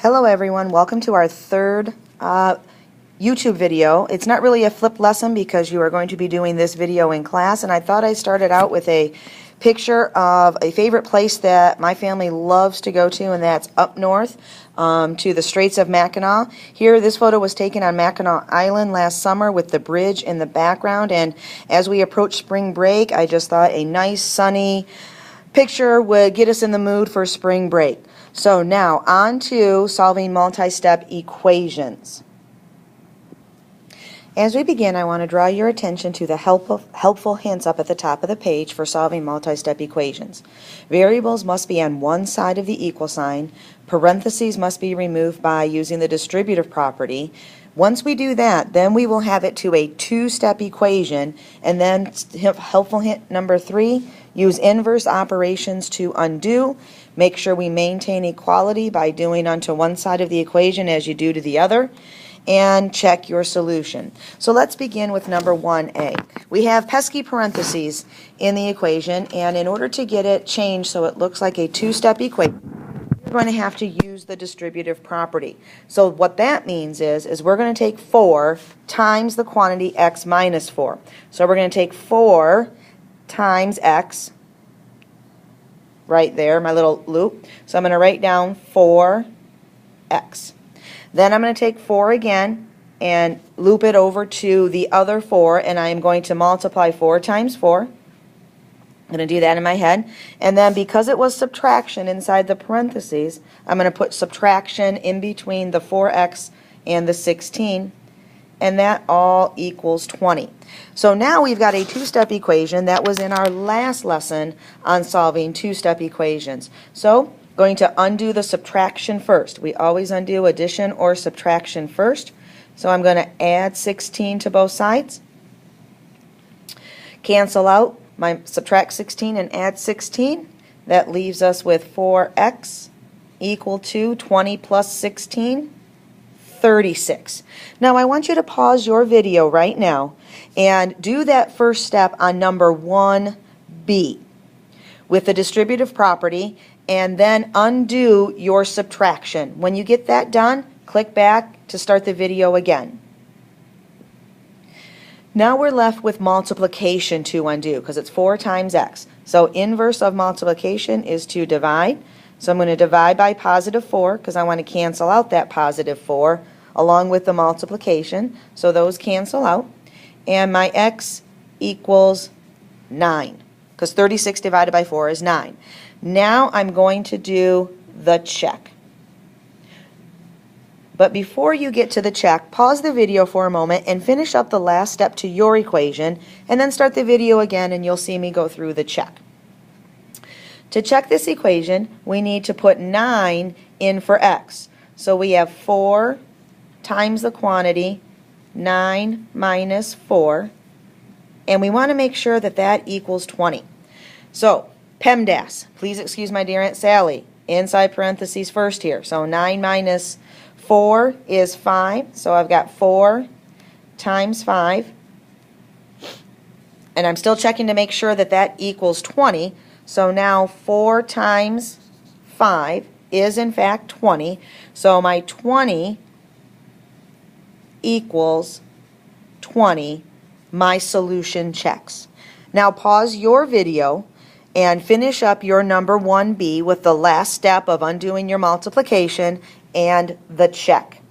Hello everyone, welcome to our third YouTube video. It's not really a flip lesson because you are going to be doing this video in class, and I thought I started out with a picture of a favorite place that my family loves to go to, and that's up north to the Straits of Mackinac. Here, this photo was taken on Mackinac Island last summer with the bridge in the background, and as we approach spring break, I just thought a nice sunny picture would get us in the mood for spring break. So now on to solving multi-step equations. As we begin, I want to draw your attention to the helpful hints up at the top of the page for solving multi-step equations. Variables must be on one side of the equal sign. Parentheses must be removed by using the distributive property. Once we do that, then we will have it to a two-step equation, and then helpful hint number 3, use inverse operations to undo. Make sure we maintain equality by doing unto one side of the equation as you do to the other, and check your solution. So let's begin with number 1A. We have pesky parentheses in the equation, and in order to get it changed so it looks like a two-step equation, we're going to have to use the distributive property. So what that means is we're going to take 4 times the quantity x minus 4. So we're going to take 4 times x, right there, my little loop. So I'm going to write down 4x. Then I'm going to take 4 again and loop it over to the other 4, and I am going to multiply 4 times 4. I'm going to do that in my head. And then because it was subtraction inside the parentheses, I'm going to put subtraction in between the 4x and the 16, and that all equals 20. So now we've got a two-step equation that was in our last lesson on solving two-step equations. So going to undo the subtraction first. We always undo addition or subtraction first. So I'm going to add 16 to both sides. Cancel out my subtract 16 and add 16. That leaves us with 4x equal to 20 plus 16, 36. Now I want you to pause your video right now and do that first step on number 1B with the distributive property, and then undo your subtraction. When you get that done, click back to start the video again. Now we're left with multiplication to undo because it's 4 times x. So inverse of multiplication is to divide. So I'm going to divide by positive 4 because I want to cancel out that positive 4 along with the multiplication. So those cancel out. And my x equals 9 because 36 divided by 4 is 9. Now I'm going to do the check. But before you get to the check, pause the video for a moment and finish up the last step to your equation, and then start the video again and you'll see me go through the check. To check this equation, we need to put 9 in for x. So we have 4 times the quantity, 9 minus 4, and we want to make sure that that equals 20. So PEMDAS, please excuse my dear Aunt Sally, inside parentheses first here. So 9 minus 4 is 5. So I've got 4 times 5. And I'm still checking to make sure that that equals 20. So now 4 times 5 is in fact 20. So my 20 equals 20. My solution checks. Now pause your video and finish up your number 1B with the last step of undoing your multiplication and the check.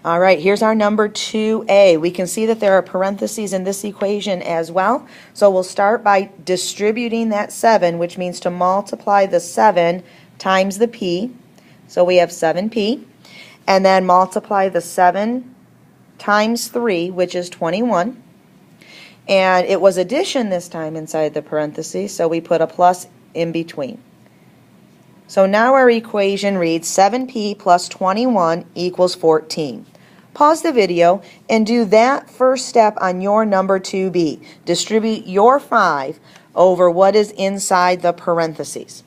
All right, here's our number 2A. We can see that there are parentheses in this equation as well. So we'll start by distributing that 7, which means to multiply the 7 times the P. So we have 7P. And then multiply the 7 times 3, which is 21. And it was addition this time inside the parentheses, so we put a plus in between. So now our equation reads 7p plus 21 equals 14. Pause the video and do that first step on your number 2b. Distribute your 5 over what is inside the parentheses.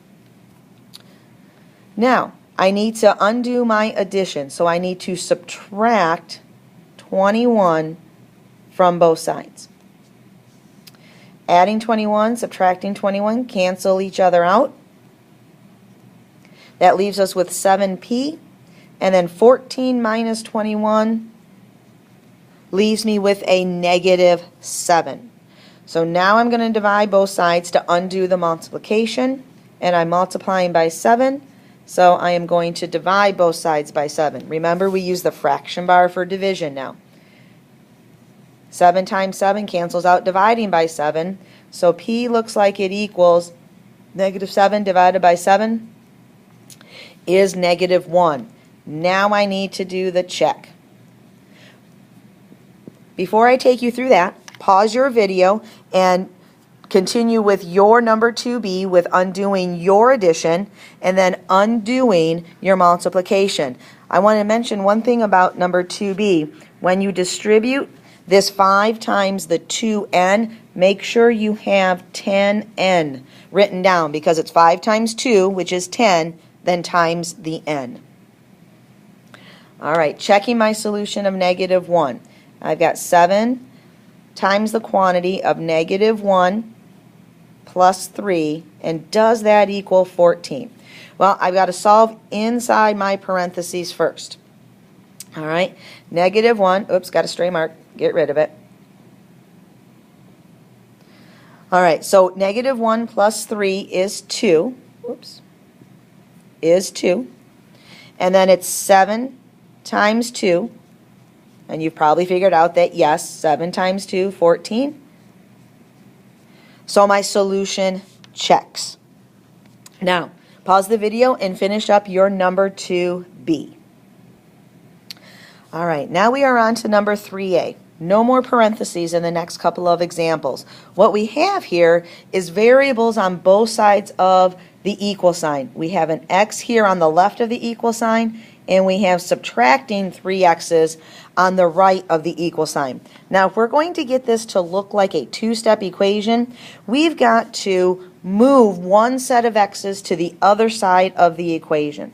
Now, I need to undo my addition, so I need to subtract 21 from both sides. Adding 21, subtracting 21, cancel each other out. That leaves us with 7p, and then 14 minus 21 leaves me with a negative 7. So now I'm going to divide both sides to undo the multiplication, and I'm multiplying by 7, so I am going to divide both sides by 7. Remember, we use the fraction bar for division now. 7 times 7 cancels out dividing by 7, so p looks like it equals negative 7 divided by 7 is negative 1. Now I need to do the check. Before I take you through that, pause your video and continue with your number 2b with undoing your addition and then undoing your multiplication. I want to mention one thing about number 2b. When you distribute this 5 times the 2n, make sure you have 10n written down because it's 5 times 2, which is 10, then times the n. All right, checking my solution of negative 1. I've got 7 times the quantity of negative 1 plus 3, and does that equal 14? Well, I've got to solve inside my parentheses first. All right, negative 1, oops, got a stray mark, get rid of it. All right, so negative 1 plus 3 is 2, oops, is 2, and then it's 7 times 2, and you've probably figured out that yes, 7 times 2, 14. So my solution checks. Now, pause the video and finish up your number 2b. All right, now we are on to number 3a. No more parentheses in the next couple of examples. What we have here is variables on both sides of the equal sign. We have an x here on the left of the equal sign, and we have subtracting 3x's on the right of the equal sign. Now, if we're going to get this to look like a two-step equation, we've got to move one set of x's to the other side of the equation.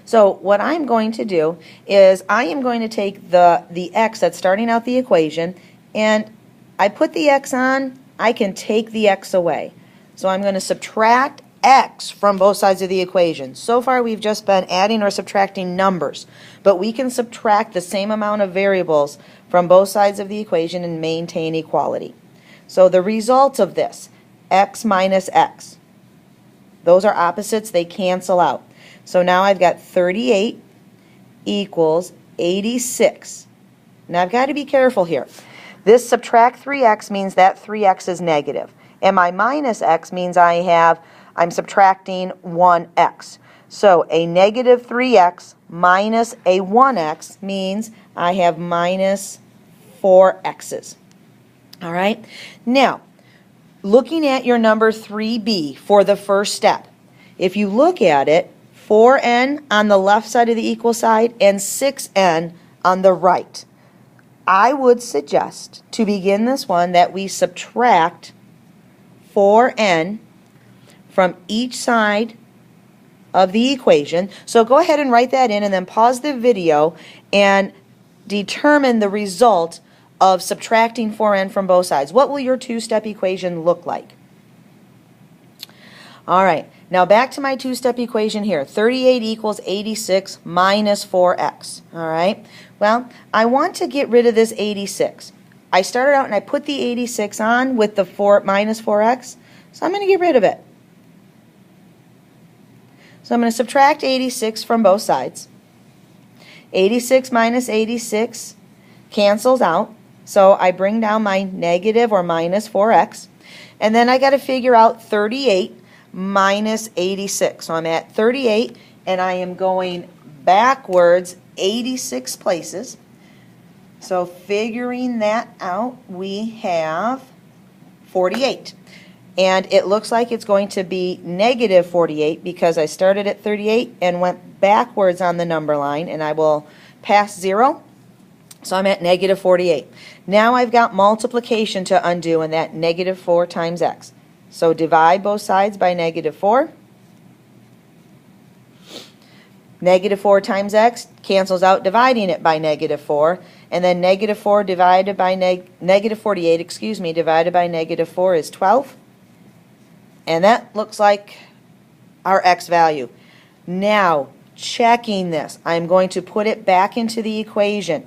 So what I'm going to do is I am going to take the x that's starting out the equation, and I put the x on, I can take the x away. So I'm going to subtract x from both sides of the equation. So far we've just been adding or subtracting numbers, but we can subtract the same amount of variables from both sides of the equation and maintain equality. So the result of this, x minus x, those are opposites, they cancel out. So now I've got 38 equals 86. Now I've got to be careful here. This subtract 3x means that 3x is negative, and my minus x means I'm subtracting 1x. So a negative 3x minus a 1x means I have minus 4x's. All right? Now, looking at your number 3b for the first step, if you look at it, 4n on the left side of the equal side and 6n on the right, I would suggest to begin this one that we subtract 4n from each side of the equation. So go ahead and write that in and then pause the video and determine the result of subtracting 4n from both sides. What will your two-step equation look like? All right, now back to my two-step equation here. 38 equals 86 minus 4x. All right, well, I want to get rid of this 86. I started out and I put the 86 on with the minus 4x, so I'm going to get rid of it. So I'm going to subtract 86 from both sides. 86 minus 86 cancels out, so I bring down my negative or minus 4x. And then I got to figure out 38 minus 86. So I'm at 38, and I am going backwards 86 places. So figuring that out, we have 48. And it looks like it's going to be negative 48 because I started at 38 and went backwards on the number line, and I will pass 0. So I'm at negative 48. Now I've got multiplication to undo, and that negative 4 times x. So divide both sides by negative 4. Negative 4 times x cancels out dividing it by negative 4. And then negative 4 divided by negative 48, divided by negative 4 is 12. And that looks like our x value. Now, checking this, I'm going to put it back into the equation.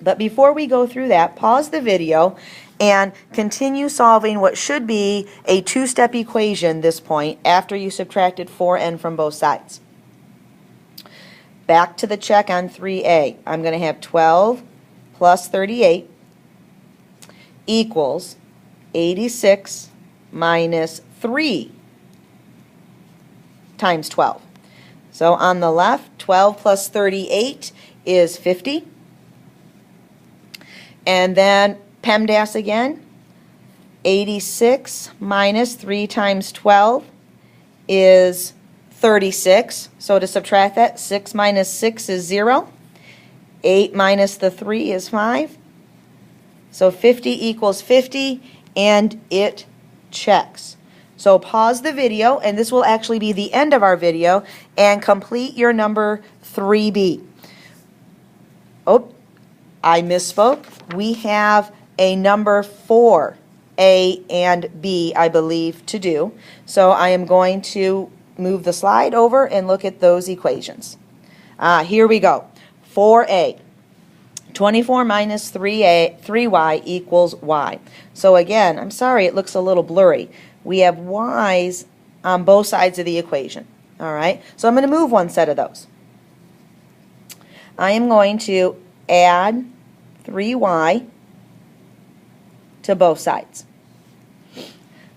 But before we go through that, pause the video and continue solving what should be a two-step equation this point after you subtracted 4n from both sides. Back to the check on 3a. I'm going to have 12 plus 38 equals 86 minus 3 times 12. So on the left, 12 plus 38 is 50. And then PEMDAS again, 86 minus 3 times 12 is 36. So to subtract that, 6 minus 6 is 0. 8 minus the 3 is 5. So 50 equals 50, and it checks. So pause the video, and this will actually be the end of our video, and complete your number 3B. Oh, I misspoke. We have a number 4, A and B, I believe, to do. So I am going to move the slide over and look at those equations. Here we go. 4A. 24 minus 3y equals y. So again, I'm sorry, it looks a little blurry. We have y's on both sides of the equation. All right, so I'm going to move one set of those. I am going to add 3y to both sides.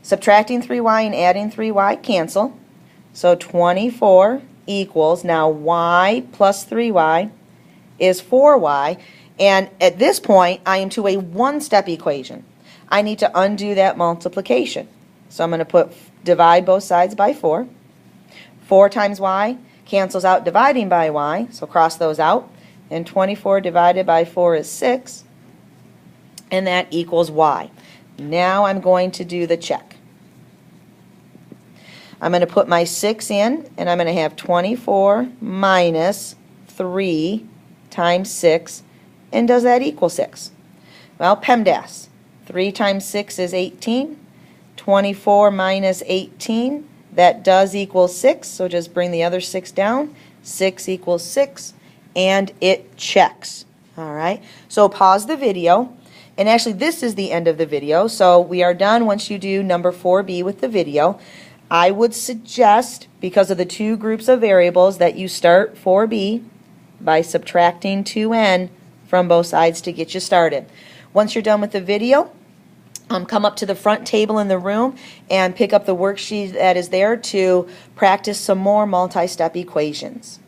Subtracting 3y and adding 3y cancel. So 24 equals, now y plus 3y is 4y. And at this point, I am to a one-step equation. I need to undo that multiplication. So I'm going to divide both sides by 4. 4 times y cancels out dividing by y, so cross those out. And 24 divided by 4 is 6, and that equals y. Now I'm going to do the check. I'm going to put my 6 in, and I'm going to have 24 minus 3 times 6. And does that equal 6? Well, PEMDAS. 3 times 6 is 18. 24 minus 18, that does equal 6. So just bring the other 6 down. 6 equals 6. And it checks. All right. So pause the video. And actually, this is the end of the video. So we are done once you do number 4B with the video. I would suggest, because of the two groups of variables, that you start 4B by subtracting 2n from both sides to get you started. Once you're done with the video, come up to the front table in the room and pick up the worksheet that is there to practice some more multi-step equations.